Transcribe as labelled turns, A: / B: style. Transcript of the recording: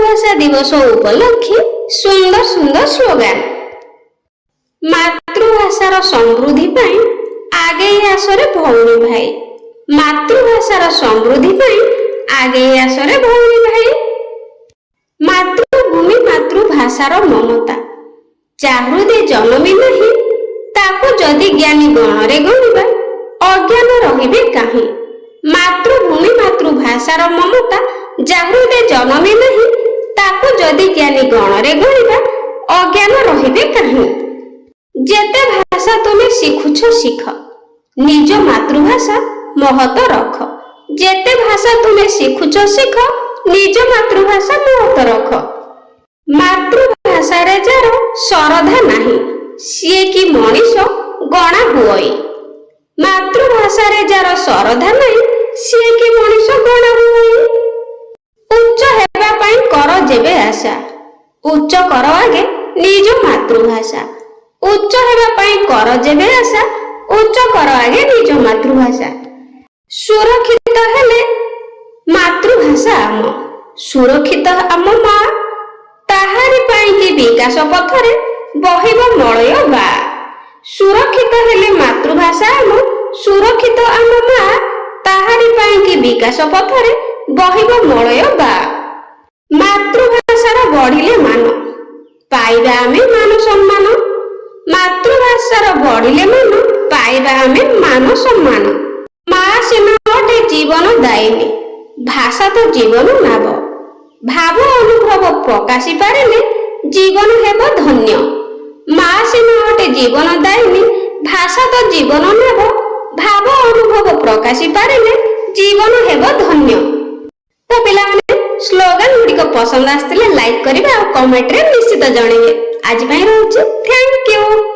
A: मातृभाषा दिवस उपलक्षे सुंदर सुंदर स्लोगान। मातृभाषार समृद्धि पाई आगे आसरे भौणी भाई। मातृभाषार समृद्धि पाई आगे आसरे भौणी भाई। मातृभूमि मातृभाषार ममता जाहृदे जन्मी नहीं ताको जदि ज्ञानी गणरे गणिबा अज्ञान रहिबे काहे। मातृभूमि मातृभाषार ममता जाहृदे जन्मी नहीं ताको जदि ज्ञानी गणरे गणिबा अज्ञान रहिबे काहे। जेते भाषा तुमे शिखुछ शिख निज मातृभाषा महत रख। जेते भाषा तुमे शिखुछ शिख निज मातृभाषा महत रख। मातृभाषा रे जार सरधा नाही सिए कि मनीष गणा हुई। मातृभाषा रे जार सरधा नाही सिए कि मनीष गणा हुई। उच्च हेबा पाई कर जेबे आशा उच्च कर आगे निज मातृभाषा। उच्च हेबा पाई कर जेबे आशा उच्च कर आगे निज मातृभाषा। सुरक्षित हेले मातृभाषा आम सुरक्षित आम मा ताहारी पाई कि विकास पथरे बहिब मलय बा। सुरक्षित हेले मातृभाषा आम सुरक्षित आम मा ताहारी पाई कि विकास पथरे बहिब मलय बा। मातृभाषार बढ़िले मान पाइबा आमे मान सम्मान। मातृभाषार बढ़िले मान पाइबा आमे मान सम्मान। माँ सिना अटे जीवन दायिनी भाषा तो जीवन नाव। भाव अनुभव प्रकाशी पारिले जीवन हेब धन्य। माँ सिना अटे जीवन दायिनी भाषा तो जीवन नाव। भाव अनुभव प्रकाशी पारिले जीवन हेब धन्य। तो पिलामाने स्लोगान गुड़िक पसंद आसतिले लाइक करिबा और कमेंट रे निश्चित जणेबे। आज पई रहउची थैंक यू।